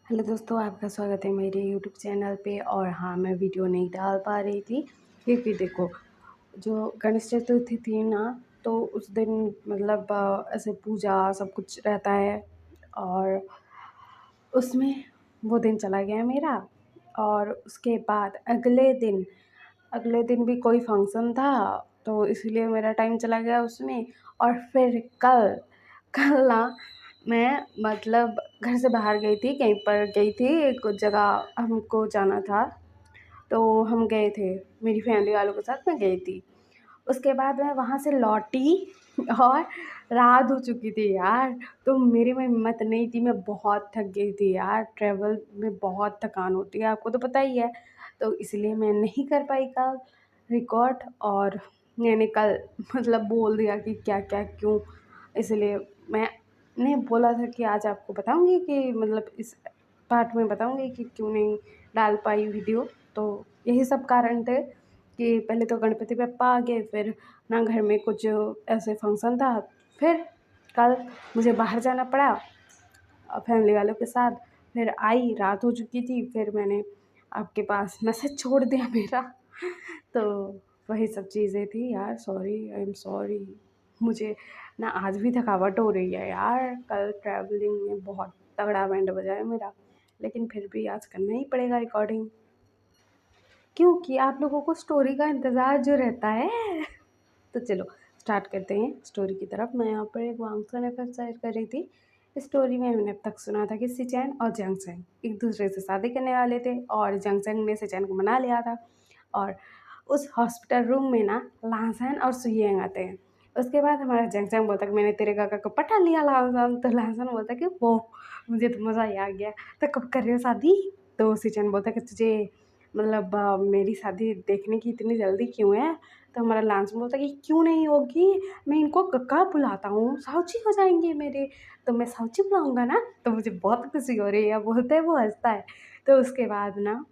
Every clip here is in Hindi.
हेलो दोस्तों, आपका स्वागत है मेरे यूट्यूब चैनल पे। और हाँ, मैं वीडियो नहीं डाल पा रही थी क्योंकि देखो, जो गणेश चतुर्थी थी ना, तो उस दिन मतलब ऐसे पूजा सब कुछ रहता है और उसमें वो दिन चला गया मेरा। और उसके बाद अगले दिन भी कोई फंक्शन था, तो इसलिए मेरा टाइम चला गया उसमें। और फिर कल कल ना मैं मतलब घर से बाहर गई थी, कहीं पर गई थी, कुछ जगह हमको जाना था, तो हम गए थे, मेरी फैमिली वालों के साथ मैं गई थी। उसके बाद मैं वहाँ से लौटी और रात हो चुकी थी यार। तो मेरे में हिम्मत नहीं थी, मैं बहुत थक गई थी यार, ट्रैवल में बहुत थकान होती है, आपको तो पता ही है। तो इसलिए मैं नहीं कर पाई कल रिकॉर्ड। और मैंने कल मतलब बोल दिया कि क्या क्या क्यों, इसलिए मैंने बोला था कि आज आपको बताऊंगी कि मतलब इस पार्ट में बताऊंगी कि क्यों नहीं डाल पाई वीडियो। तो यही सब कारण थे कि पहले तो गणपति बप्पा आ गए, फिर ना घर में कुछ ऐसे फंक्शन था, फिर कल मुझे बाहर जाना पड़ा फैमिली वालों के साथ। फिर आई, रात हो चुकी थी, फिर मैंने आपके पास मैसेज छोड़ दिया मेरा। तो वही सब चीज़ें थी यार, सॉरी, आई एम सॉरी। मुझे ना आज भी थकावट हो रही है यार, कल ट्रैवलिंग में बहुत तगड़ा बैंड बजा है मेरा, लेकिन फिर भी आज करना ही पड़ेगा रिकॉर्डिंग, क्योंकि आप लोगों को स्टोरी का इंतज़ार जो रहता है। तो चलो स्टार्ट करते हैं स्टोरी की तरफ। मैं यहाँ पर एक वांगसू ने फिर शेयर कर रही थी। स्टोरी में मैंने अब तक सुना था कि सिचैन और जंगसेन एक दूसरे से शादी करने वाले थे और जंगसेन ने सिचैन को मना लिया था। और उस हॉस्पिटल रूम में ना लांसन और सुयेंग आते हैं। उसके बाद हमारा जंगसेन बोलता कि मैंने तेरे काका को पटा लिया लांसन। तो लांसन बोलता कि वो, मुझे तो मज़ा ही आ गया, तो कब कर रहे हो शादी। तो सिचैन बोलता कि तुझे मतलब मेरी शादी देखने की इतनी जल्दी क्यों है। तो हमारा लांस बोलता है कि क्यों नहीं होगी, मैं इनको कक्का बुलाता हूँ, साउची हो जाएंगे मेरे, तो मैं साउची बुलाऊंगा ना। तो मुझे बहुत खुशी हो रही है, बोलता है, वो हंसता है। तो उसके बाद ना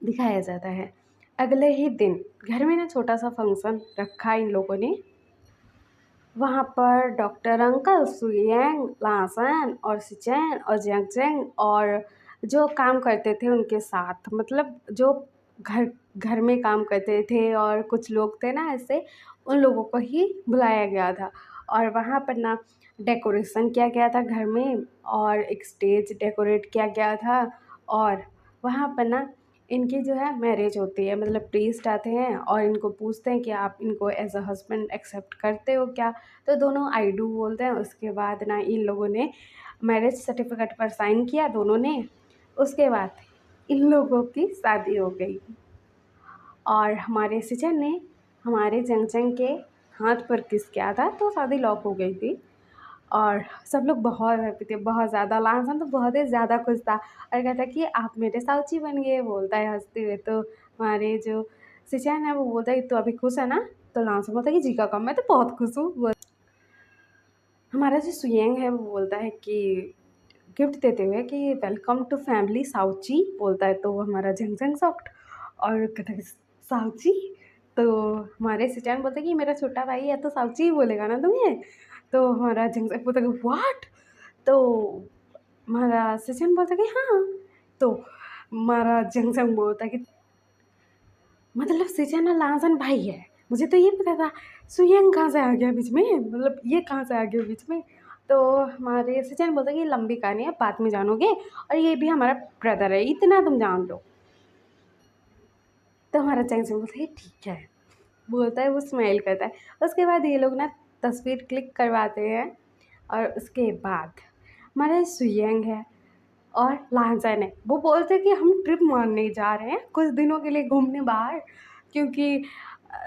दिखाया जाता है अगले ही दिन घर में ना छोटा सा फंक्शन रखा इन लोगों ने। वहाँ पर डॉक्टर अंकल, सुयेंग, लासन और सिचैन और जैंगचैंग और जो काम करते थे उनके साथ, मतलब जो घर घर में काम करते थे और कुछ लोग थे ना ऐसे, उन लोगों को ही बुलाया गया था। और वहाँ पर ना डेकोरेशन किया गया था घर में, और एक स्टेज डेकोरेट किया गया था। और वहाँ पर ना इनकी जो है मैरिज होती है, मतलब प्रीस्ट आते हैं और इनको पूछते हैं कि आप इनको एज अ हस्बैंड एक्सेप्ट करते हो क्या। तो दोनों आई डू बोलते हैं। उसके बाद ना इन लोगों ने मैरिज सर्टिफिकेट पर साइन किया दोनों ने। उसके बाद इन लोगों की शादी हो गई और हमारे सिचन ने हमारे जंगचंग के हाथ पर किस किया था, तो शादी लॉक हो गई थी। और सब लोग बहुत हैप्पी थे, बहुत ज़्यादा। लांसन तो बहुत ही ज़्यादा खुश था और कहता कि आप मेरे साउची बन गए, बोलता है हंसते हुए। तो हमारे जो सिचन है वो बोलता है तो अभी खुश है ना। तो लांसन बोलता है कि जी का कम, मैं तो बहुत खुश हूँ। हमारा जो सुयेंग है वो बोलता है कि गिफ्ट देते हुए कि वेलकम टू फैमिली साउची, बोलता है। तो हमारा झंझन सॉफ्ट और कहता है साउची। तो हमारे सिचैन बोलते हैं कि मेरा छोटा भाई है तो साउची ही बोलेगा ना तुम्हें। तो हमारा झंझन बोलता है व्हाट। तो हमारा सिचैन बोलता है कि हाँ। तो हमारा झंझन बोलता है कि मतलब सिचैन और लांसन भाई है, मुझे तो ये पता था, सुयंग कहाँ से आ गया बीच में, मतलब ये कहाँ से आ गया बीच में। तो हमारे सिचैन बोलते कि ये लंबी कहानी है, बाद में जानोगे, और ये भी हमारा ब्रदर है, इतना तुम जान लो। तो हमारा चैंग बोलता है ठीक है, बोलता है, वो स्माइल करता है। उसके बाद ये लोग ना तस्वीर क्लिक करवाते हैं। और उसके बाद हमारा सुयंग है और लांसन है, वो बोलते हैं कि हम ट्रिप मारने जा रहे हैं कुछ दिनों के लिए घूमने बाहर, क्योंकि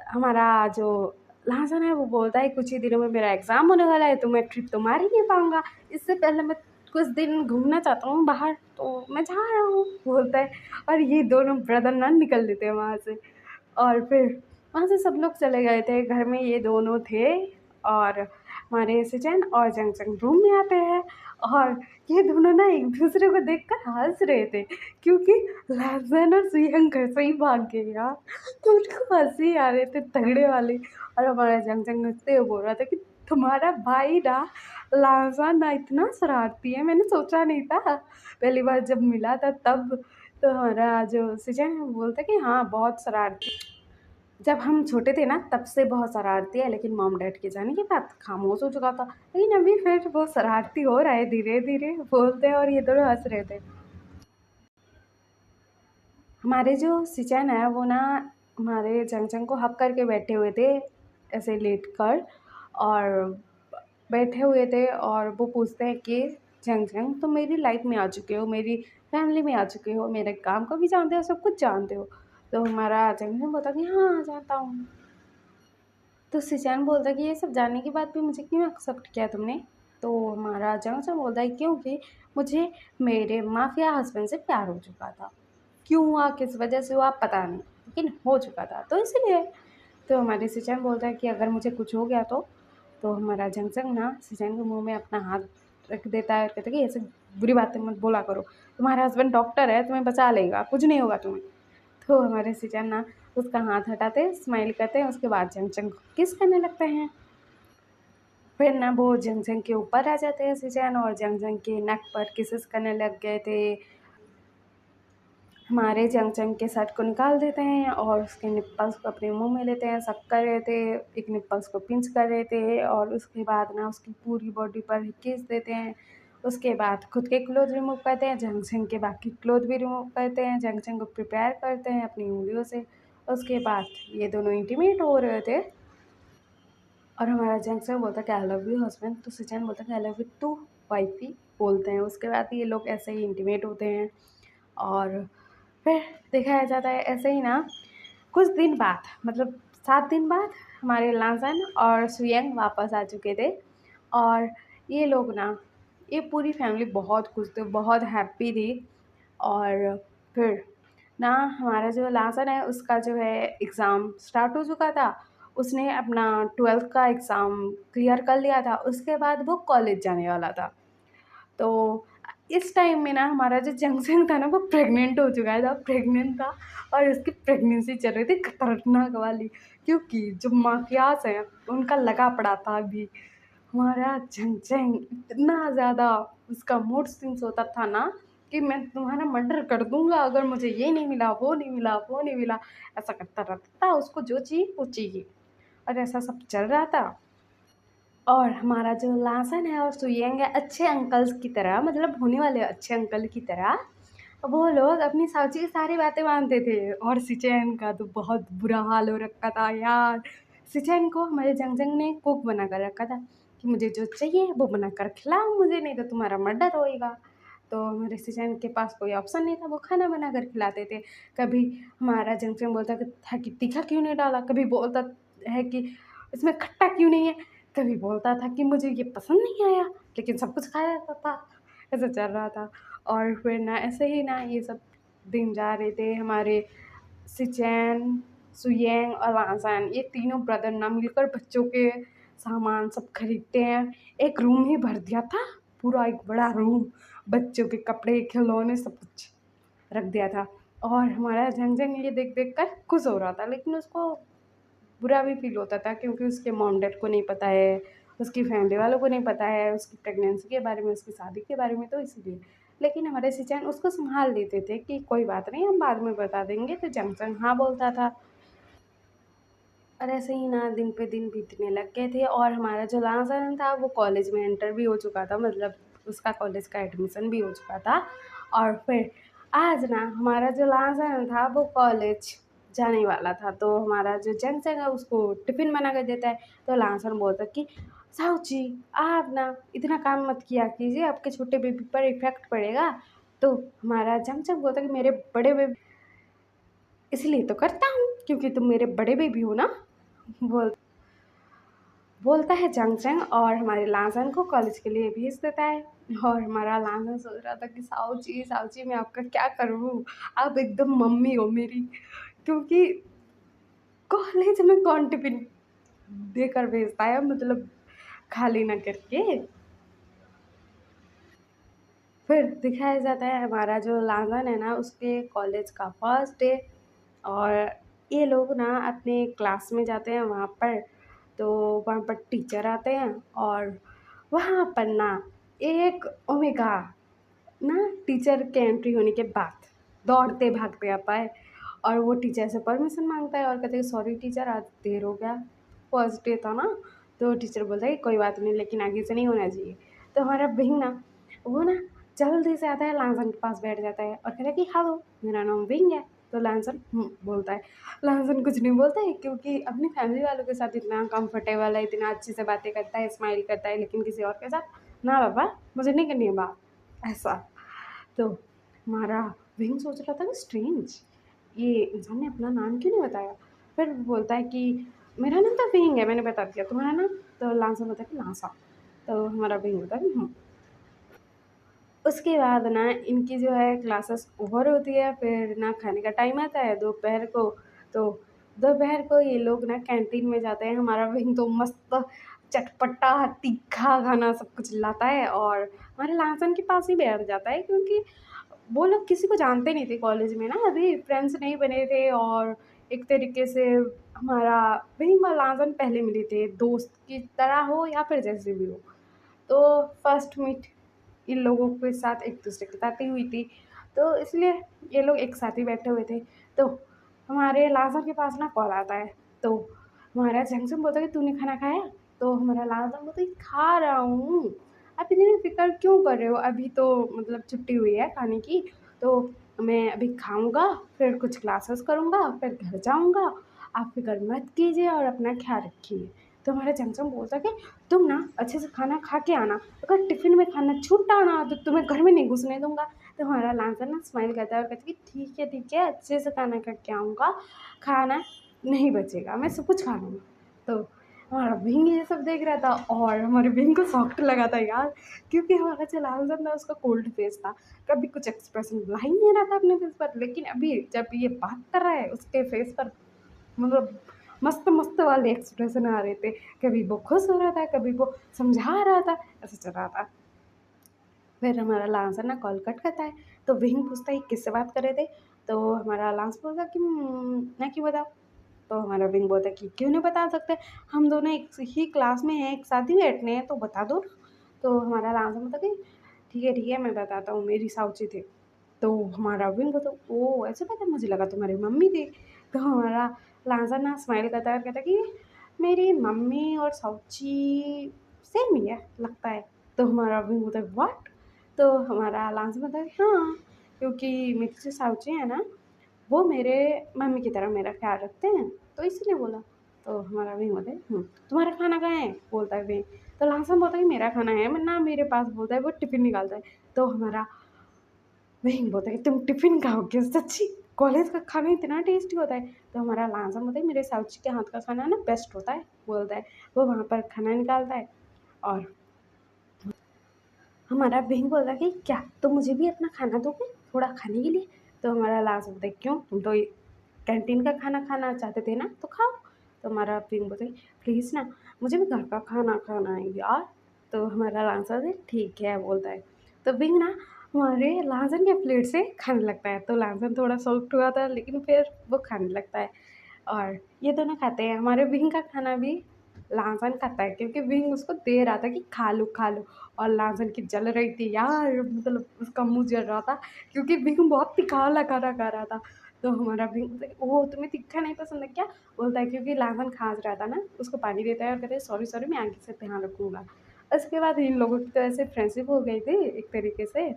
हमारा जो लांसन है वो बोलता है कुछ ही दिनों में मेरा एग्ज़ाम होने वाला है, तो मैं ट्रिप तो मार ही नहीं पाऊँगा, इससे पहले मैं कुछ दिन घूमना चाहता हूँ बाहर, तो मैं जा रहा हूँ, बोलता है। और ये दोनों ब्रदर ना निकल देते हैं वहाँ से। और फिर वहाँ से सब लोग चले गए थे, घर में ये दोनों थे। और हमारे सिचन और जंगचंग रूम में आते हैं और ये दोनों ना एक दूसरे को देखकर हंस रहे थे, क्योंकि लाजन और सुयंग घर से ही भाग गए यार, तो उनको हंसी आ रहे थे तगड़े वाले। और हमारा जंगचंग हंसते हुए बोल रहा था कि तुम्हारा भाई ना लाजा ना इतना शरारती है, मैंने सोचा नहीं था पहली बार जब मिला था तब। तो हमारा जो सीजन है वो बोलता है कि हाँ बहुत शरारती, जब हम छोटे थे ना तब से बहुत शरारती है, लेकिन मॉम डैड के जाने के बाद खामोश हो चुका था। लेकिन अभी फिर वो शरारती हो रहा है, धीरे धीरे बोलते हैं और ये दोनों हंस रहे थे। हमारे जो सिचन है वो ना हमारे जंगजंग को हक करके बैठे हुए थे, ऐसे लेट कर, और बैठे हुए थे और वो पूछते हैं कि जंगजंग तुम मेरी लाइफ में आ चुके हो, मेरी फैमिली में आ चुके हो, मेरे काम को भी जानते हो, सब कुछ जानते हो। तो हमारा जंगजंग बोलता कि हाँ जानता हूँ। तो सिचैन बोलता है कि ये सब जानने के बाद भी मुझे क्यों एक्सेप्ट किया तुमने। तो हमारा जंगजंग बोलता है क्योंकि मुझे मेरे माफिया हस्बैंड से प्यार हो चुका था। क्यों हुआ, किस वजह से हुआ पता नहीं, लेकिन हो चुका था तो इसलिए। तो हमारे सिचैन बोलता है कि अगर मुझे कुछ हो गया तो हमारा जंगजंग ना सिचैन के मुंह में अपना हाथ रख देता है और कहता है कि ऐसे बुरी बातें मत बोला करो, तुम्हारा हस्बैंड डॉक्टर है, तुम्हें बचा लेगा, कुछ नहीं होगा तुम्हें। तो हमारे सिचन ना उसका हाथ हटाते हैं, स्माइल करते हैं, उसके बाद जंगजंग को किस करने लगते हैं। फिर ना वो जंगजंग के ऊपर आ जाते हैं सिचन और जंगजंग के नेक पर किसेस करने लग गए थे। हमारे जंगजंग के शर्ट को निकाल देते हैं और उसके निप्पल्स को अपने मुंह में लेते हैं, सक कर रहे थे, एक निप्पल्स को पिंच कर रहे थे, और उसके बाद ना उसकी पूरी बॉडी पर किस देते हैं। उसके बाद खुद के क्लोथ रिमूव करते हैं, जंगजंग के बाकी क्लोथ भी रिमूव करते हैं, जंगजंग को प्रिपेयर करते हैं अपनी उंगलियों से। उसके बाद ये दोनों इंटीमेट हो रहे थे और हमारा जंगजंग बोलता है कि आई लव यू हस्बैंड, तो सिचन बोलता है कि I love you too wifey, बोलते हैं। उसके बाद ये लोग ऐसे ही इंटीमेट होते हैं और फिर दिखाया जाता है ऐसे ही ना। कुछ दिन बाद, मतलब 7 दिन बाद, हमारे लांसन और सुयंग वापस आ चुके थे और ये लोग ना, ये पूरी फैमिली बहुत खुश थे, बहुत हैप्पी थी। और फिर ना हमारा जो लांसन है उसका जो है एग्ज़ाम स्टार्ट हो चुका था, उसने अपना 12th का एग्ज़ाम क्लियर कर लिया था, उसके बाद वो कॉलेज जाने वाला था। तो इस टाइम में ना हमारा जो जंक्शन था ना वो प्रेग्नेंट हो चुका था, प्रेग्नेंट था, और उसकी प्रेगनेंसी चल रही थी खतरनाक वाली, क्योंकि जो माफियाज हैं उनका लगा पड़ा था अभी। हमारा झंझन इतना ज़्यादा उसका मूड स्विंग्स होता था ना कि मैं तुम्हारा मर्डर कर दूंगा अगर मुझे ये नहीं मिला, वो नहीं मिला, वो नहीं मिला, ऐसा करता रहता था। उसको जो चाहिए वो चाहिए, और ऐसा सब चल रहा था। और हमारा जो लासन है और सुयंग है अच्छे अंकल्स की तरह, मतलब होने वाले अच्छे अंकल की तरह, वो लोग अपनी साउची की सारी बातें मानते थे। और सिचैन का तो बहुत बुरा हाल हो रखा था यार। सिचैन को हमारे जंगजंग ने कुक बना कर रखा था कि मुझे जो चाहिए वो बना कर खिलाओ मुझे, नहीं तो तुम्हारा मर्डर होएगा। तो हमारे सिचैन के पास कोई ऑप्शन नहीं था, वो खाना बना कर खिलाते थे। कभी हमारा जंगजंग बोलता था कि तीखा क्यों नहीं डाला, कभी बोलता है कि इसमें खट्टा क्यों नहीं है, कभी बोलता था कि मुझे ये पसंद नहीं आया, लेकिन सब कुछ खाया जाता था। ऐसा चल रहा था। और फिर ना ऐसे ही ना ये सब दिन जा रहे थे। हमारे सिचैन, सुयैंग और लांसान, ये तीनों ब्रदर ना मिलकर बच्चों के सामान सब खरीदते हैं। एक रूम ही भर दिया था, पूरा एक बड़ा रूम, बच्चों के कपड़े, खिलौने, सब कुछ रख दिया था। और हमारा जंगजंग ये देख देख कर खुश हो रहा था, लेकिन उसको बुरा भी फील होता था क्योंकि उसके मॉम डैड को नहीं पता है, उसकी फैमिली वालों को नहीं पता है उसकी प्रेगनेंसी के बारे में, उसकी शादी के बारे में, तो इसलिए। लेकिन हमारे सिचैन उसको संभाल लेते थे कि कोई बात नहीं हम बाद में बता देंगे, तो जंगजंग हाँ बोलता था। और ऐसे ही ना दिन पे दिन बीतने लग गए थे और हमारा जो लासन था वो कॉलेज में एंटर भी हो चुका था, मतलब उसका कॉलेज का एडमिशन भी हो चुका था। और फिर आज ना हमारा जो लासन था वो कॉलेज जाने वाला था, तो हमारा जो जंगजंग है उसको टिफ़िन बना कर देता है। तो लासन बोलता है कि साउची, आप ना इतना काम मत किया कीजिए, आपके छोटे बेबी पर इफेक्ट पड़ेगा। तो हमारा जंगजंग बोलता है कि मेरे बड़े बेबी, इसलिए तो करता हूँ क्योंकि तुम मेरे बड़े बेबी हो ना, बोल बोलता है जंगजंग, और हमारे लासन को कॉलेज के लिए भेज देता है। और हमारा लासन सोच रहा था कि साउची साउची मैं आपका क्या करूँ, आप एकदम मम्मी हो मेरी, क्योंकि कॉलेज में कौन टिफिन देकर भेजता है, मतलब खाली ना करके। फिर दिखाया जाता है हमारा जो लासन है ना उसके कॉलेज का फर्स्ट डे, और ये लोग ना अपने क्लास में जाते हैं वहाँ पर। तो वहाँ पर टीचर आते हैं और वहाँ पर ना एक ओमेगा ना टीचर के एंट्री होने के बाद दौड़ते भागते आता है और वो टीचर से परमिशन मांगता है और कहते हैं सॉरी टीचर आज देर हो गया, फर्स्ट डे था ना। तो टीचर बोलता है कि कोई बात नहीं लेकिन आगे से नहीं होना चाहिए। तो हमारा विंग ना वो ना जल्दी से आता है लांसन के पास बैठ जाता है और कहता है कि हेलो मेरा नाम विंग है। तो लांसन बोलता है। लांसन कुछ नहीं बोलता है क्योंकि अपनी फैमिली वालों के साथ इतना कंफर्टेबल है, इतना अच्छे से बातें करता है, स्माइल करता है, लेकिन किसी और के साथ ना बाबा मुझे नहीं करनी है बात, ऐसा। तो हमारा विंग सोच रहा था कि स्ट्रेंज ये इंसान ने अपना नाम क्यों नहीं बताया। फिर बोलता है कि मेरा नाम तो विंग है, मैंने बता दिया, तुम्हारा नाम। तो लांसा बोलता है कि लांसा। तो हमारा विंग बोलता है कि उसके बाद ना इनकी जो है क्लासेस ओवर होती है, फिर ना खाने का टाइम आता है दोपहर को। तो दोपहर को ये लोग ना कैंटीन में जाते हैं। हमारा विंग तो मस्त चटपटा तीखा खाना सब कुछ लाता है और हमारे लांसन के पास ही बैठ जाता है क्योंकि वो लोग किसी को जानते नहीं थे कॉलेज में ना, अभी फ्रेंड्स नहीं बने थे। और एक तरीके से हमारा विंग और लांसन पहले मिले थे, दोस्त की तरह हो या फिर जैसे भी हो। तो फर्स्ट मीट इन लोगों के साथ एक दूसरे के साथ ही हुई थी, तो इसलिए ये लोग एक साथ ही बैठे हुए थे। तो हमारे लाजर के पास ना कॉल आता है। तो हमारा जंक्शन बोलता है कि तूने खाना खाया। तो हमारा लाजर बोलता है कि खा रहा हूँ। आप इतनी फिक्र क्यों कर रहे हो, अभी तो मतलब छुट्टी हुई है खाने की। तो मैं अभी खाऊंगा, फिर कुछ क्लासेस करूंगा, फिर घर जाऊंगा। आप फिक्र मत कीजिए और अपना ख्याल रखिए। तो हमारा चमचम बोलता है कि तुम ना अच्छे से खाना खा के आना, अगर टिफ़िन में खाना छूटा ना तो तुम्हें घर में नहीं घुसने दूंगा। तो हमारा लांसर ना स्माइल करता है और कहता है कि ठीक है अच्छे से खाना खा के आऊँगा, खाना नहीं बचेगा, मैं सब कुछ खा लूँगा। तो हमारा विंग ये सब देख रहा था और हमारे विंग को शॉक लगा था यार, क्योंकि हमारा जो लालचन था उसका कोल्ड फेस था, कभी कुछ एक्सप्रेशन ला ही नहीं रहा था अपने फेस पर। लेकिन अभी जब ये बात कर रहा है उसके फेस पर मतलब मस्त मस्त वाले एक्सप्रेशन आ रहे थे। कभी वो खुश हो रहा था, कभी वो समझा रहा था, ऐसा चल रहा था। फिर हमारा लांस है ना कॉल कट करता है। तो विंग पूछता है किससे बात कर रहे थे। तो हमारा लांस बोलता कि मैं क्यों बताऊँ। तो हमारा विंग बोलता है कि क्यों नहीं बता सकते, हम दोनों एक ही क्लास में हैं, एक साथ ही बैठने हैं, तो बता दो ना। तो हमारा लांस बोलता कि ठीक है मैं बताता हूँ, मेरी साउची थी। तो हमारा विंग बोलता ओह ऐसे पता, मुझे लगा तुम्हारी मम्मी थी। तो हमारा लांसा ना स्माइल करता है और कहता है कि मेरी मम्मी और साउची सेम ही है लगता है। तो हमारा विंग बोलता है व्हाट। तो हमारा लांसा बोलता है हाँ, क्योंकि मेरी जो साउची है ना वो मेरे मम्मी की तरह मेरा ख्याल रखते हैं, तो इसीलिए बोला। तो हमारा विंग बोलता है तुम्हारा खाना कहाँ है, बोलता है विंग। तो लांसा बोलता है कि मेरा खाना है ना मेरे पास, बोलता है वो टिफिन निकालता है। तो हमारा वही बोलता है कि तुम टिफ़िन खाओगे सच्ची, कॉलेज का खाना इतना टेस्टी होता है। तो हमारा लांसा बोलता है मेरे साउची के हाथ का खाना ना बेस्ट होता है, बोलता है। वो वहाँ पर खाना निकालता है और हमारा विंग बोलता है कि क्या तुम मुझे भी अपना खाना दोगे थोड़ा खाने के लिए। तो हमारा लांसा बोलता है क्यों, तुम तो कैंटीन का खाना खाना चाहते थे ना, तो खाओ। तो हमारा विंग बोलता है प्लीज़ ना मुझे भी घर का खाना खाना है यार। तो हमारा लांसा बोलता है ठीक है, बोलता है। तो विंग ना हमारे लांसन के प्लेट से खाने लगता है। तो लांसन थोड़ा सॉफ्ट हुआ था लेकिन फिर वो खाने लगता है और ये दोनों खाते हैं। हमारे विंग का खाना भी लांसन खाता है क्योंकि विंग उसको दे रहा था कि खा लो खा लो। और लांसन की जल रही थी यार, मतलब उसका मुंह जल रहा था क्योंकि विंग बहुत तीखा वाला खाना खा रहा था। तो हमारा विंग बोलता है ओह तुम्हें तीखा नहीं पसंद है क्या, बोलता है क्योंकि लांसन खास रहा था ना, उसको पानी देता है और कहते हैं सॉरी मैं आगे से ध्यान रखूँगा। उसके बाद इन लोगों की तो ऐसे फ्रेंडशिप हो गई थी एक तरीके से।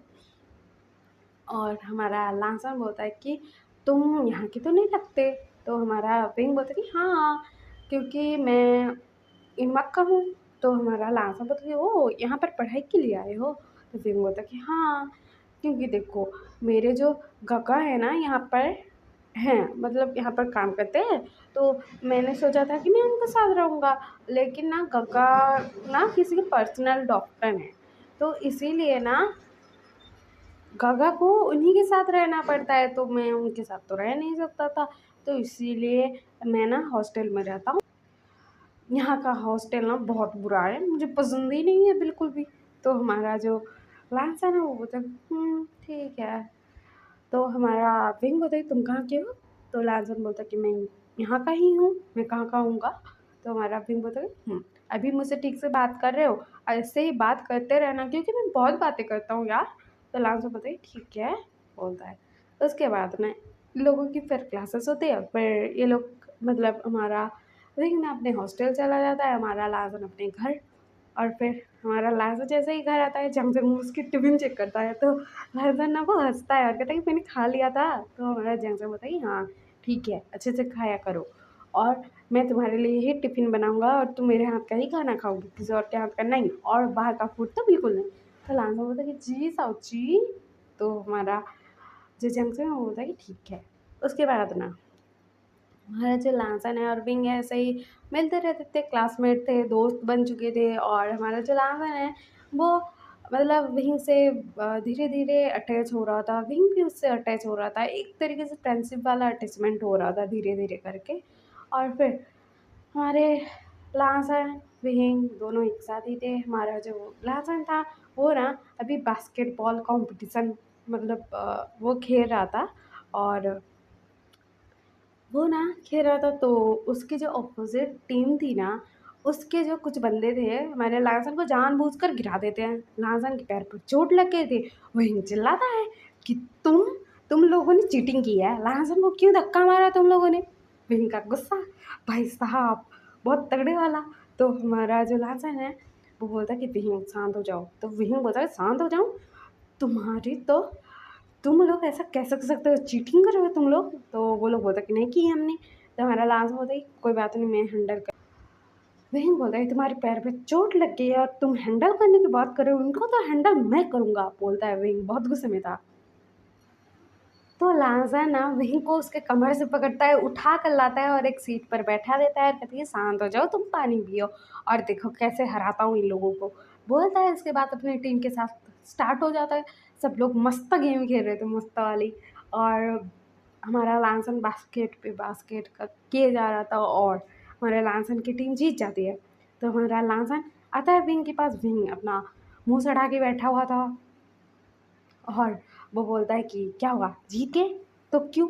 और हमारा लांसन बोलता है कि तुम यहाँ के तो नहीं लगते। तो हमारा विंग बोलता है कि हाँ क्योंकि मैं इनमक का हूँ। तो हमारा लांसन बोलता है कि ओह यहाँ पर पढ़ाई के लिए आए हो। तो विंग बोलता है कि हाँ क्योंकि देखो मेरे जो काका है ना यहाँ पर हैं, मतलब यहाँ पर काम करते हैं। तो मैंने सोचा था कि मैं उनके साथ रहूँगा, लेकिन ना काका ना किसी के पर्सनल डॉक्टर हैं, तो इसीलिए ना गागा को उन्हीं के साथ रहना पड़ता है, तो मैं उनके साथ तो रह नहीं सकता था। तो इसीलिए मैं ना हॉस्टल में रहता हूँ। यहाँ का हॉस्टल ना बहुत बुरा है, मुझे पसंद ही नहीं है बिल्कुल भी। तो हमारा जो लांस है ना वो बोलता है ठीक है। तो हमारा विंग बोलता है तुम कहाँ के हो। तो लांसन बोलता है कि मैं यहाँ का ही हूँ, मैं कहाँ का हूँगा। तो हमारा विंग बोलता है अभी मुझसे ठीक से बात कर रहे हो, ऐसे ही बात करते रहना क्योंकि मैं बहुत बातें करता हूँ यार। तो लांसो बोलता है ठीक है, बोलता है। उसके बाद में लोगों की फिर क्लासेस होती है, फिर ये लोग मतलब हमारा विंग ना अपने हॉस्टल चला जाता है, हमारा लाजन अपने घर। और फिर हमारा लाजन जैसे ही घर आता है जंग जंग उसकी टिफिन चेक करता है, तो लाजन ना वो हंसता है और कहता है कि मैंने खा लिया था। तो हमारा जंग जंग बोलता है कि हाँ ठीक है, अच्छे से खाया करो, और मैं तुम्हारे लिए ही टिफ़िन बनाऊंगा और तुम मेरे हाथ का ही खाना खाओगी, किसी और के हाथ का नहीं, और बाहर का फूड तो बिल्कुल नहीं। तो लांसा बोलता है कि जी साउची। तो हमारा जो जंग है वो बोलता है कि ठीक है। उसके बाद ना हमारा जो लांसन है और विंग है ऐसे ही मिलते रहते थे, क्लासमेट थे, दोस्त बन चुके थे। और हमारा जो लांसन है वो मतलब विंग से धीरे धीरे अटैच हो रहा था, विंग भी उससे अटैच हो रहा था, एक तरीके से फ्रेंडशिप वाला अटैचमेंट हो रहा था धीरे धीरे करके। और फिर हमारे लासन विंग दोनों एक साथ ही थे। हमारा जो लासन था वो ना अभी बास्केटबॉल कंपटीशन मतलब वो खेल रहा था, और वो ना खेल रहा था तो उसकी जो अपोजिट टीम थी ना, उसके जो कुछ बंदे थे हमारे लासन को जानबूझकर गिरा देते हैं, लासन के पैर पर चोट लग गई थी। वही चिल्लाता है कि तुम लोगों ने चीटिंग की है, लासन को क्यों धक्का मारा तुम लोगों ने। वही का गुस्सा भाई साहब बहुत तगड़े वाला। तो हमारा जो लासन है वो बोलता है कि विहिंग शांत हो जाओ। तो विहिंग बोलता है शांत हो जाऊं, तुम्हारी तो तुम लोग ऐसा कैसे कर सकते हो, चीटिंग कर रहे हो तुम लोग। तो वो लोग बोलते कि नहीं की हमने। तो हमारा लास्ट बोलता है कोई बात नहीं, मैं हैंडल कर। वही बोलता है तुम्हारे पैर पे चोट लग गई है और तुम हैंडल करने की बात कर रहे हो, उनको तो हैंडल मैं करूंगा, बोलता है। वही बहुत गुस्से में था। तो लाजा ना वहीं को उसके कमर से पकड़ता है, उठा कर लाता है और एक सीट पर बैठा देता है, कहती है शांत हो जाओ, तुम पानी पियो और देखो कैसे हराता हूँ इन लोगों को, बोलता है। इसके बाद अपनी टीम के साथ स्टार्ट हो जाता है। सब लोग मस्त गेम खेल रहे थे, मस्त वाली। और हमारा लांसन बास्केट पे बास्केट का किए जा रहा था और हमारे लांसन की टीम जीत जाती है। तो हमारा लांसन आता है विंग के पास, विंग अपना मुंह सड़ा के बैठा हुआ था और वो बोलता है कि क्या हुआ, जीत गए तो क्यों,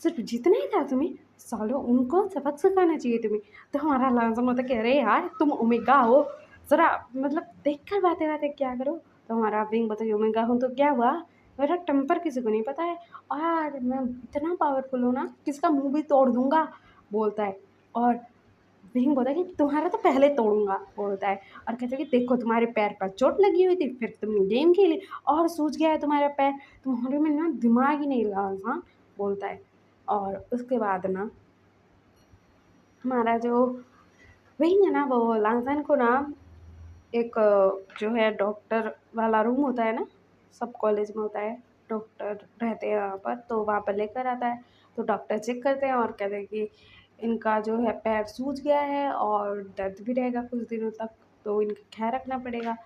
सिर्फ जीतना ही था तुम्हें, सालों उनको सबक सिखाना चाहिए तुम्हें। तो हमारा लांसन होता कि अरे यार तुम ओमेगा हो, ज़रा मतलब देख कर बातें बातें क्या करो। तो हमारा विंग बताइए ओमेगा हूँ तो क्या हुआ, मेरा टेम्पर किसी को नहीं पता है और मैं इतना पावरफुल हूँ ना किसका मुंह भी तोड़ दूंगा, बोलता है। और विंग बोलता है कि तुम्हारा तो पहले तोड़ूंगा, बोलता है। और कहता है कि देखो तुम्हारे पैर पर चोट लगी हुई थी, फिर तुमने गेम खेली और सूज गया है तुम्हारा पैर, तुम्हारे में ना दिमाग ही नहीं लगा, हाँ, बोलता है। और उसके बाद ना हमारा जो वही है ना वो लांसन को ना एक जो है डॉक्टर वाला रूम होता है ना, सब कॉलेज में होता है, डॉक्टर रहते हैं वहाँ पर, तो वहाँ पर लेकर आता है। तो डॉक्टर चेक करते हैं और कहते हैं कि इनका जो है पैर सूज गया है और दर्द भी रहेगा कुछ दिनों तक, तो इनका ख्याल रखना पड़ेगा।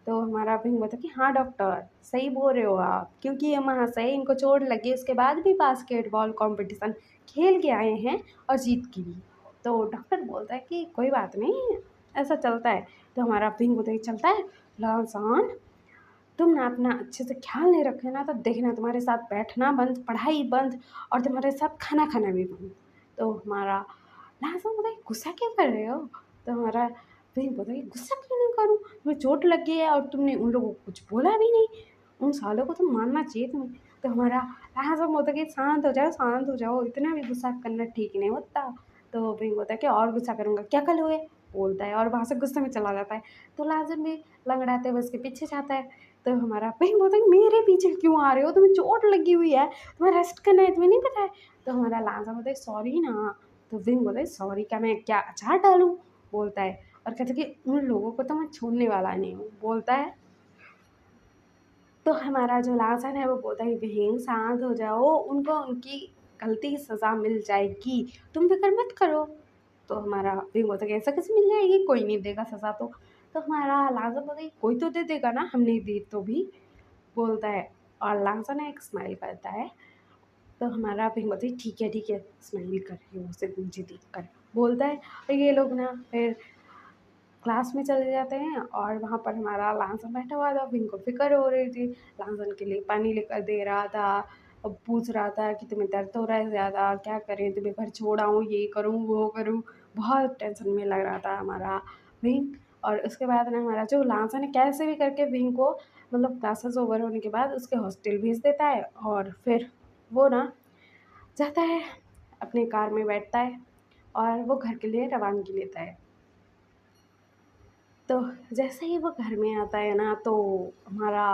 तो हमारा भी बोलता कि हाँ डॉक्टर सही बोल रहे हो आप, क्योंकि ये वहाँ से इनको चोट लगी उसके बाद भी बास्केटबॉल कंपटीशन खेल के आए हैं और जीत की भी। तो डॉक्टर बोलता है कि कोई बात नहीं, ऐसा चलता है। तो हमारा विंग उधर ही चलता है, लहसान तुम ना अपना अच्छे से ख्याल नहीं रखे ना तो देखना तुम्हारे साथ बैठना बंद, पढ़ाई बंद, और तुम्हारे साथ खाना खाना भी बंद। तो हमारा लहसान बोलता है गुस्सा क्यों कर रहे हो। तो हमारा विंग बोलता है गुस्सा क्यों नहीं करूँ, तुम्हें चोट लग गई है और तुमने उन लोगों को कुछ बोला भी नहीं, उन सालों को तो मानना चाहिए तुम्हें। तो हमारा लहसान बोलता है कि शांत हो जाओ शांत हो जाओ, इतना भी गुस्सा करना ठीक नहीं होता। तो विंग बोलता है कि और गुस्सा करूँगा क्या कल हुए, बोलता है और वहाँ से गुस्से में चला जाता है। तो लाजम भी लंगड़ाते हुए उसके पीछे जाता है। तो हमारा बहन बोलता है मेरे पीछे क्यों आ रहे हो, तुम्हें चोट लगी हुई है, तुम्हें रेस्ट करना है, तुम्हें नहीं पता है। तो हमारा लाजम बोलता है सॉरी ना। तो विंग बोलता है सॉरी का मैं क्या अचार डालूं, बोलता है। और कहता है कि उन लोगों को तो मैं छोड़ने वाला नहीं हूँ, बोलता है। तो हमारा जो लासन है वो बोलता है बहन शांत हो जाओ, उनको उनकी गलती की सज़ा मिल जाएगी, तुम फिक्र मत करो। तो हमारा विंग बोलता है कि ऐसा कैसे मिल जाएगी, कोई नहीं देगा सज़ा तो हमारा लाजम बोलता है कोई तो दे देगा ना, हम नहीं दी तो भी, बोलता है। और लाजम एक स्माइल करता है। तो हमारा विंग बोलता है ठीक है स्माइल कर रही हूँ उसे मुझे देख कर, बोलता है। और ये लोग ना फिर क्लास में चले जाते हैं और वहाँ पर हमारा लांसन बैठा हुआ था, विंग को फिक्र हो रही थी, लांसन के लिए पानी लेकर दे रहा था, पूछ रहा था कि तुम्हें दर्द हो रहा है ज़्यादा, क्या करें, तुम्हें घर छोड़ आऊँ, ये करूँ वो करूँ, बहुत टेंशन में लग रहा था हमारा विंग। और उसके बाद ना हमारा जो लांसा ने कैसे भी करके विंग को मतलब क्लासेस ओवर होने के बाद उसके हॉस्टल भेज देता है, और फिर वो ना जाता है अपनी कार में बैठता है और वो घर के लिए रवानगी लेता है। तो जैसे ही वो घर में आता है ना, तो हमारा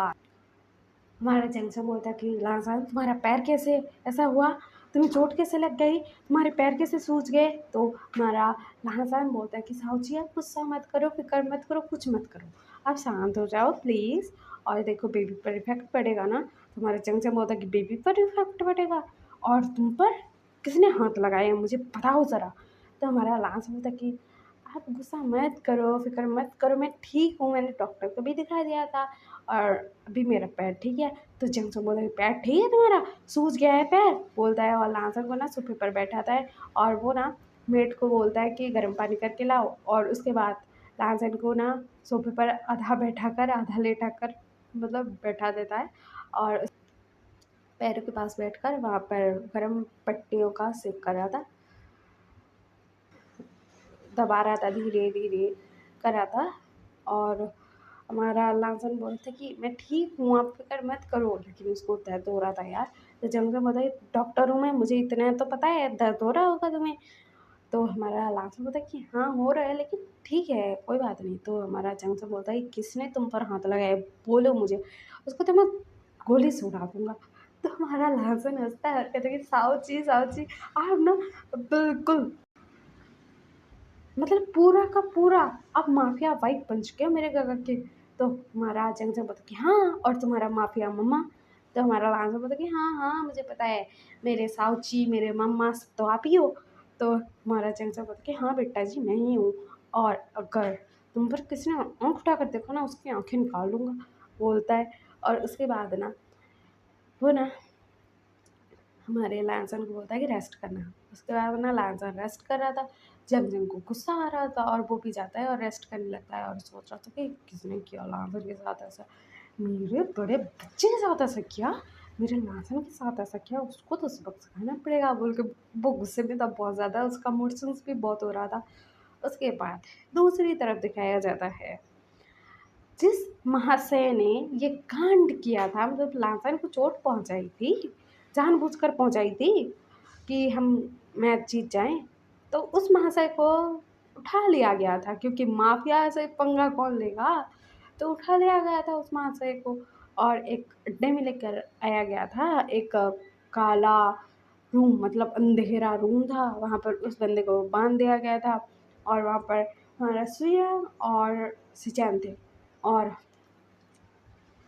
हमारा जंक्शन बोलता है कि लांसान तुम्हारा पैर कैसे ऐसा हुआ, तुम्हें चोट कैसे लग गई, तुम्हारे पैर कैसे सूज गए। तो हमारा लांसान बोलता है कि साहू जी आप गुस्सा मत करो, फिक्र मत करो, कुछ मत करो, आप शांत हो जाओ प्लीज़। और देखो बेबी पर इफेक्ट पड़ेगा ना। तो हमारा जंक्शन बोलता है कि बेबी पर इफेक्ट पड़ेगा और तुम पर किसने हाथ लगाए हैं मुझे बताओ ज़रा। तो हमारा लांस बोलता है कि आप गुस्सा मत करो, फिक्र मत करो, मैं ठीक हूँ, मैंने डॉक्टर को भी दिखा दिया था और अभी मेरा पैर ठीक है। तो जंक्शन बोलता है पैर ठीक है तुम्हारा, सूज गया है पैर, बोलता है। और लांसर को ना सोफे पर बैठाता है और वो ना मेड को बोलता है कि गर्म पानी करके लाओ। और उसके बाद लांसर को ना सोफे पर आधा बैठा कर आधा लेटा कर मतलब बैठा देता है और पैरों के पास बैठकर वहाँ पर गर्म पट्टियों का सेक कर रहा था, दबा रहा था, धीरे धीरे कर रहा था। और हमारा लांसन बोलता कि मैं ठीक हूँ आप फिक्र मत करो, लेकिन उसको दर्द हो रहा था यार। तो जंगल बताइए डॉक्टर हूँ मैं, मुझे इतना तो पता है दर्द हो रहा होगा तुम्हें। तो हमारा लांसन बोलता है कि हाँ हो रहा है लेकिन ठीक है कोई बात नहीं। तो हमारा जंगल बोलता है किसने तुम पर हाथ लगाया बोलो मुझे, उसको तो मैं गोली से उड़ा दूंगा। तो हमारा लांसन हंसता है और कहता है कि साउची जी आप ना बिल्कुल मतलब पूरा का पूरा आप माफिया वाइफ बन चुके हो मेरे गगा के। तो हमारा जंगजन बोलता कि हाँ और तुम्हारा माफिया मम्मा। तो हमारा लांजा बोलता कि हाँ हाँ मुझे पता है, मेरे साउची मेरे मम्मा सब तो आप ही हो। तो हमारा जंगजन बोलता कि हाँ बेटा जी मैं ही हूँ, और अगर तुम पर किसी ने आँख उठा कर देखो ना उसकी आँखें निकाल लूँगा, बोलता है। और उसके बाद ना वो ना हमारे लैंसन को बोलता है कि रेस्ट करना। उसके बाद ना लैंसन रेस्ट कर रहा था, जंगजंग को गुस्सा आ रहा था और वो भी जाता है और रेस्ट करने लगता है और सोच रहा था कि किसने किया लैंसन के साथ ऐसा, मेरे बड़े बच्चे के साथ ऐसा किया, मेरे लैंसन के साथ ऐसा किया, उसको तो सबक सिखाना पड़ेगा बोल के वो गुस्से में था बहुत ज़्यादा, उसका मूड स्विंग्स भी बहुत हो रहा था। उसके बाद दूसरी तरफ दिखाया जाता है जिस महाशय ने ये कांड किया था, मतलब लांसन को चोट पहुंचाई थी, जानबूझकर पहुंचाई थी कि हम मैच जीत जाएं, तो उस महाशय को उठा लिया गया था क्योंकि माफिया से पंगा कौन लेगा। तो उठा लिया गया था उस महाशय को और एक अड्डे में लेकर आया गया था। एक काला रूम मतलब अंधेरा रूम था, वहाँ पर उस बंदे को बांध दिया गया था और वहाँ पर हमारा सुया और सिचैन थे और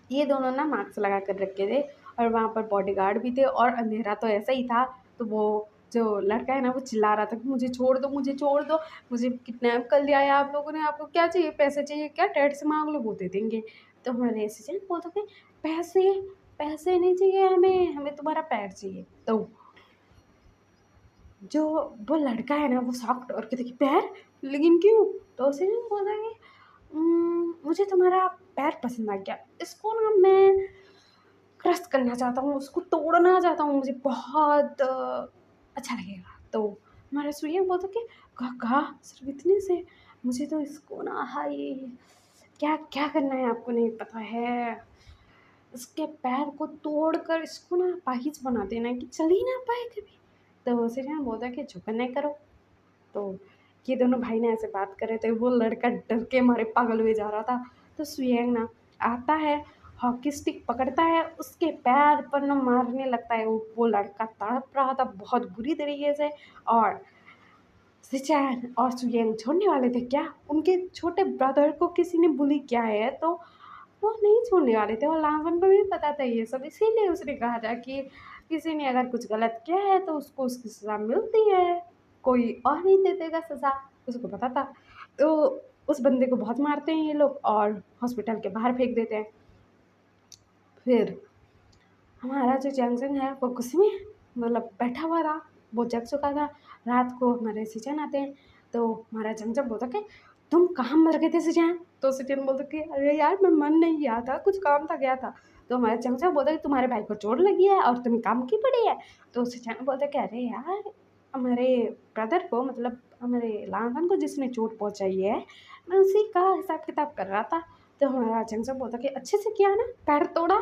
ये दोनों ना मास्क लगा कर रखे थे और वहाँ पर बॉडीगार्ड भी थे और अंधेरा तो ऐसा ही था। तो वो जो लड़का है ना वो चिल्ला रहा था कि मुझे छोड़ दो मुझे छोड़ दो, मुझे किडनैप कर लिया है आप लोगों ने, आपको क्या चाहिए, पैसे चाहिए क्या, डैड से मांग लो वो दे देंगे। तो हमारे ऐसे बोलते थे पैसे पैसे नहीं चाहिए हमें, हमें तुम्हारा पैर चाहिए। तो जो वो लड़का है ना वो शॉक्ड और कहते कि पैर, लेकिन क्यों। तो उसे बोला कि मुझे तुम्हारा पैर पसंद आ गया, इसको ना मैं क्रश करना चाहता हूँ, उसको तोड़ना चाहता हूँ, मुझे बहुत अच्छा लगेगा। तो हमारा सूर्य बोलता कि कहा सिर्फ इतने से, मुझे तो इसको ना हाय क्या क्या करना है आपको नहीं पता है, इसके पैर को तोड़कर इसको ना अपाहिज बना देना कि चल ही ना पाए कभी। तो उसे ना बोलता कि झुकन नहीं करो। तो ये दोनों भाई ने ऐसे बात कर रहे थे, वो लड़का डर के मारे पागल हुए जा रहा था। तो सुयंग ना आता है, हॉकी स्टिक पकड़ता है, उसके पैर पर ना मारने लगता है। वो लड़का तड़प रहा था बहुत बुरी तरीके से और सिचैन और सुयंग छोड़ने वाले थे क्या, उनके छोटे ब्रदर को किसी ने बुली किया है तो वो नहीं छोड़ने वाले थे। और लावन को भी पता था ये सब, इसीलिए उसने कहा था कि किसी ने अगर कुछ गलत किया है तो उसको उसकी सज़ा मिलती है, कोई और नहीं दे देगा सज़ा, उसको पता था। तो उस बंदे को बहुत मारते हैं ये लोग और हॉस्पिटल के बाहर फेंक देते हैं। फिर हमारा जो जंक्शन है वो कुछ में मतलब बैठा हुआ था, वो जग चुका था। रात को हमारे सिचन आते हैं तो हमारा जंक्शन बोलता कि तुम कहाँ मर गए थे सिचन। तो सिचन बोलता कि अरे यार मैं मन नहीं गया था, कुछ काम था गया था। तो हमारा जंक्शन बोलता कि तुम्हारे भाई को चोट लगी है और तुम्हें काम की पड़ी है। तो सिचन बोलता कि अरे यार हमारे ब्रदर को, मतलब हमारे लालन को जिसने चोट पहुँचाई है, मैं उसी का हिसाब-किताब कर रहा था। तो हमारा चंचल बोलता कि अच्छे से किया ना? पैर तोड़ा?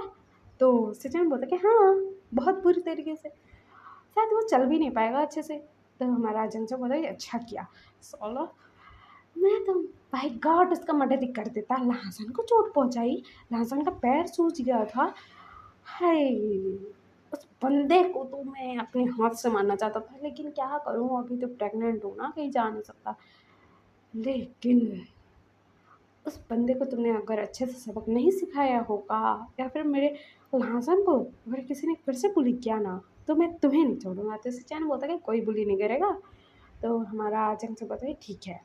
तो सचिन बोलता कि हाँ, बहुत बुरी तरीके से। शायद वो चल भी नहीं पाएगा अच्छे से। तो हमारा चंचल बोलता कि अच्छा किया। साला मैं तो बाय गॉड उसका मर्डर ही कर देता। लहसुन को चोट पहुँचाई, लहसुन का पैर सूज गया था। हाय! उस बंदे को तो मैं अपने हाथ से मारना चाहता था, लेकिन क्या करूँ, अभी तो प्रेग्नेंट हूँ ना, कहीं जा नहीं सकता। लेकिन उस बंदे को तुमने अगर अच्छे से सबक नहीं सिखाया होगा, या फिर मेरे लहसुन को अगर किसी ने फिर से बुली किया ना, तो मैं तुम्हें नहीं छोड़ूँगा। तो सचिन बोलता है कि कोई बुली नहीं करेगा। तो हमारा चंचल बोलता है ठीक है,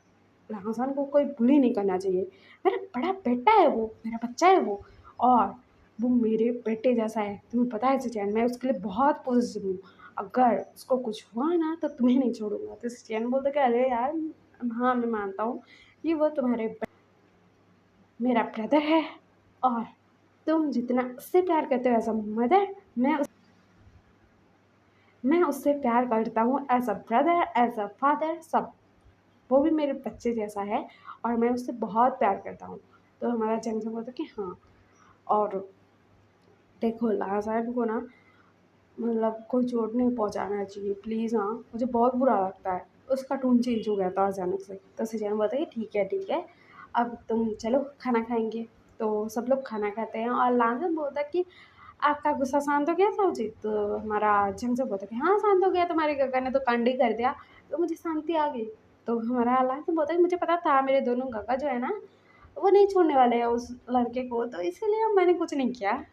लहसुन को कोई बुली नहीं करना चाहिए। मेरा बड़ा बेटा है वो, मेरा बच्चा है वो, और वो मेरे बेटे जैसा है। तुम्हें पता है सचिन, मैं उसके लिए बहुत पॉजिटिव हूँ। अगर उसको कुछ हुआ ना तो तुम्हें नहीं छोड़ूँगा। तो सचिन बोलता है कि अरे यार, हाँ मैं मानता हूँ कि वो तुम्हारे मेरा ब्रदर है, और तुम जितना उससे प्यार करते हो एज़ अ मदर, मैं उससे प्यार करता हूँ as a brother, as a father, सब। वो भी मेरे बच्चे जैसा है, और मैं उससे बहुत प्यार करता हूँ। तो हमारा चंचल बोलता कि हाँ, और देखो लाज़ान को ना, मतलब कोई चोट नहीं पहुँचाना चाहिए प्लीज़। हाँ, मुझे बहुत बुरा लगता है। उसका टोन चेंज हो गया था अचानक से। तो सजैन बोलता है कि ठीक है, अब तुम चलो खाना खाएँगे। तो सब लोग खाना खाते हैं, और लाज़र बोलता है कि आपका गुस्सा शांत हो गया साहू-जी? तो हमारा चंचल बोलता है कि हाँ, शांत हो गया, तुम्हारे काका ने तो कांड ही कर दिया, तो मुझे शांति आ गई। तो हमारा लाज़र बोलता है कि मुझे पता था मेरे दोनों काका जो है ना, वो नहीं छोड़ने वाले हैं उस लड़के को, तो इसीलिए मैंने कुछ नहीं किया।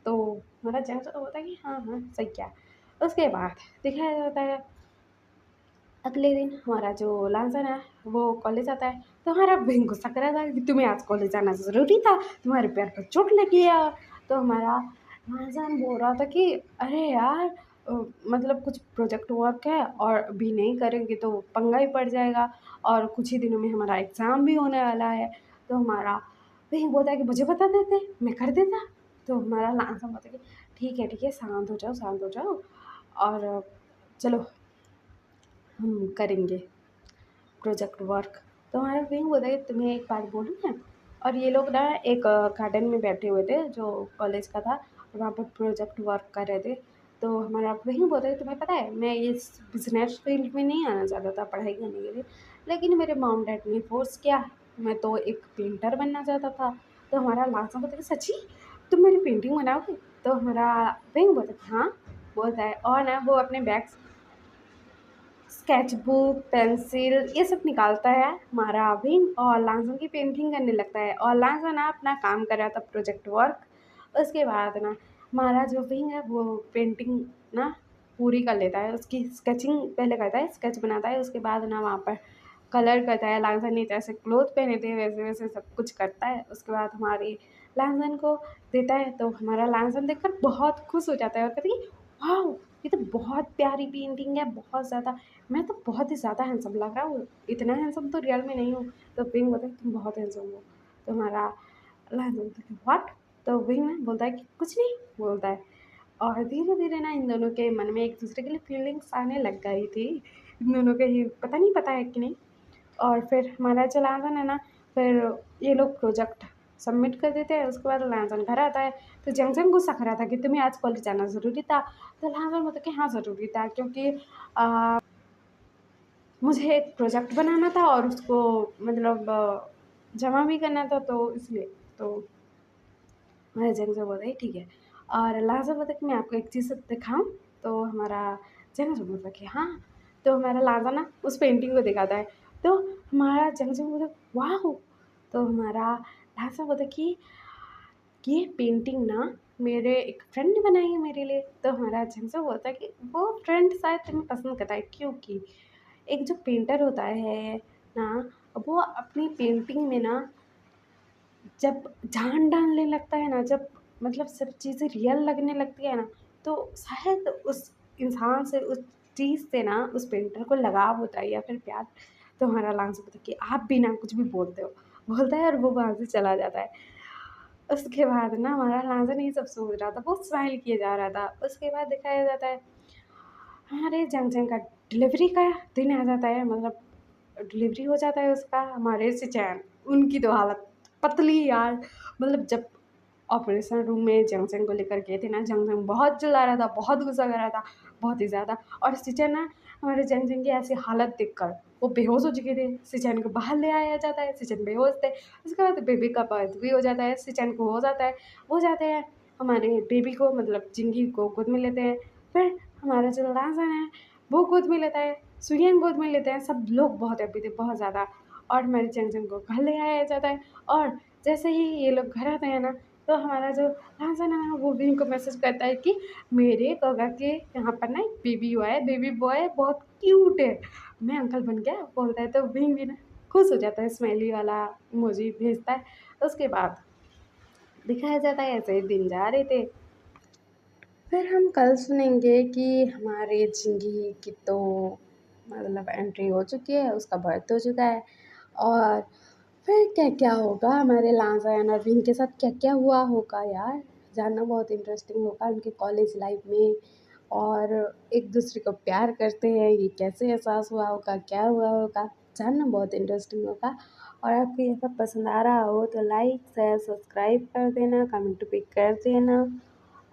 तो हमारा जेम्स होता है कि हाँ, हाँ, सही किया। उसके बाद दिखाया जाता है अगले दिन हमारा जो लांसन है वो कॉलेज आता है। तो हमारा बहन गुस्सा कर रहा था कि तुम्हें आज कॉलेज जाना ज़रूरी था, तुम्हारे पैर पर चोट लगी है। तो हमारा लांसन बोल रहा था कि अरे यार, मतलब कुछ प्रोजेक्ट वर्क है, और अभी नहीं करेंगे तो पंगा ही पड़ जाएगा, और कुछ ही दिनों में हमारा एग्ज़ाम भी होने वाला है। तो हमारा वही बोलता है कि मुझे बता देते, मैं कर देता। तो हमारा लांसन बोलता है कि ठीक है, शांत हो जाओ, शांत हो जाओ, और चलो हम करेंगे प्रोजेक्ट वर्क। तो हमारा वही बोला कि तुम्हें एक बात बोलूँ मैं? और ये लोग ना एक गार्डन में बैठे हुए थे जो कॉलेज का था, और वहाँ पर प्रोजेक्ट वर्क कर रहे थे। तो हमारा वही बोला कि तुम्हें पता है, मैं इस बिज़नेस फील्ड में नहीं आना चाहता था पढ़ाई करने के लिए, लेकिन मेरे मॉम डैड ने फ़ोर्स किया। मैं तो एक पेंटर बनना चाहता था। तो हमारा लास्ट में बोलता है कि सच्ची? तुम मेरी पेंटिंग बनाओगे? तो हमारा वही बोलता है हाँ, बोलता है, और ना वो अपने बैग स्केचबुक, पेंसिल ये सब निकालता है हमारा अभी, और लांसन की पेंटिंग करने लगता है, और लांसन ना अपना काम कर रहा था प्रोजेक्ट वर्क। उसके बाद ना हमारा जो विंग है वो पेंटिंग ना पूरी कर लेता है, उसकी स्केचिंग पहले करता है, स्केच बनाता है, उसके बाद ना वहाँ पर कलर करता है। लांसन ने जैसे क्लोथ पहने थे वैसे वैसे सब कुछ करता है। उसके बाद हमारी लांसन को देता है, तो हमारा लांसन देखकर बहुत खुश हो जाता है और कहती है वाह, ये तो बहुत प्यारी पेंटिंग है, बहुत ज़्यादा, मैं तो बहुत ही ज़्यादा हैंडसम लग रहा हूँ, इतना हैंडसम तो रियल में नहीं हूँ। तो विंग बोलता है तुम बहुत हैंडसम हो। तो हमारा लांसन बोलता है व्हाट? तो विंग ना बोलता है कि कुछ नहीं, बोलता है। और धीरे-धीरे ना इन दोनों के मन में एक-दूसरे के लिए फीलिंग्स आने लग गई थी। इन दोनों के ही पता है कि नहीं। और फिर हमारा जो लांसन है ना, फिर ये लोग प्रोजेक्ट सबमिट कर देते हैं। उसके बाद लांसन घर आता है। तो जंगजंग गुस्सा कर रहा था कि तुम्हें आज कॉलेज जाना ज़रूरी था। तो लांसन बोलता है कि हाँ, ज़रूरी था, क्योंकि मुझे एक प्रोजेक्ट बनाना था और उसको मतलब जमा भी करना था, तो इसलिए। तो हमारा जेम्स बोलता है ठीक है, और लास्ट बोलता है कि मैं आपको एक चीज़ दिखाऊँ? तो हमारा जेम्स बोलता है कि हाँ। तो हमारा लाजा ना उस पेंटिंग को दिखाता है। तो हमारा जेम्स बोलता है वाओ! तो हमारा लाजा बोलता है कि ये पेंटिंग ना मेरे एक फ्रेंड ने बनाई है मेरे लिए। तो हमारा जेम्स बोलता है कि वो फ्रेंड शायद तुम्हें पसंद करता है, क्योंकि एक जो पेंटर होता है ना, वो अपनी पेंटिंग में ना जब जान डालने लगता है ना, जब मतलब सब चीज़ें रियल लगने लगती है ना, तो शायद उस इंसान से, उस चीज़ से ना उस पेंटर को लगाव होता है या फिर प्यार। तो हमारा लांस होता है कि आप भी ना कुछ भी बोलते हो, बोलता है और वो वहाँ से चला जाता है। उसके बाद ना हमारा लांसन ये सब सोच रहा था, वो स्माइल किए जा रहा था। उसके बाद दिखाया जाता है हमारे जंगजंग का डिलीवरी का दिन आ जाता है, मतलब डिलीवरी हो जाता है उसका। हमारे सिचैन उनकी तो हालत पतली यार। मतलब जब ऑपरेशन रूम में जंगजंग को लेकर गए थे ना, जंगजंग बहुत चिल्ला रहा था, बहुत गुस्सा कर रहा था, बहुत ही ज़्यादा। और सिचैन ना, हमारे जंगजंग की ऐसी हालत देखकर वो बेहोश हो चुके थे। सिचैन को बाहर ले आया जाता है, सिचैन बेहोश थे। उसके बाद बेबी का बर्थ भी हो जाता है, सिचैन को हो जाता है। वो जाते हैं हमारे बेबी को, मतलब जिंगी को गोद में लेते हैं। फिर हमारा जो लाजन है वो गोद में लेता है, सुयन गोद में लेते हैं। सब लोग बहुत हैप्पी थे, बहुत ज़्यादा। और हमारे जंगजंग को घर ले आया जाता है। और जैसे ही ये लोग घर आते हैं ना, तो हमारा जो लाजन है ना, वो भी इनको मैसेज करता है कि मेरे गगा के यहाँ पर ना एक बेबी हुआ है, बेबी बॉय बहुत क्यूट है, मैं अंकल बन गया बोलता है। तो विंग भी ना खुश हो जाता है, स्माइली वाला इमोजी भेजता है। उसके बाद दिखाया जाता है ऐसे ही दिन जा रहे थे। फिर हम कल सुनेंगे कि हमारे जिंदगी की तो मतलब एंट्री हो चुकी है, उसका बर्थ हो चुका है। और फिर क्या क्या होगा हमारे लांजान और विंग के साथ, क्या क्या हुआ होगा यार, जानना बहुत इंटरेस्टिंग होगा। उनके कॉलेज लाइफ में और एक दूसरे को प्यार करते हैं, ये कैसे एहसास हुआ होगा, क्या हुआ होगा, जानना बहुत इंटरेस्टिंग होगा। और आपको ये सब पसंद आ रहा हो तो लाइक शेयर सब्सक्राइब कर देना, कमेंट भी कर देना।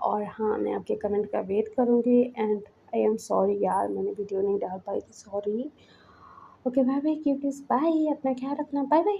और हाँ, मैं आपके कमेंट का वेट करूँगी। एंड आई एम सॉरी यार, मैंने वीडियो नहीं डाल पाई थी, sorry. Okay bye bye cuties, bye, अपना ख्याल रखना, बाय बाय।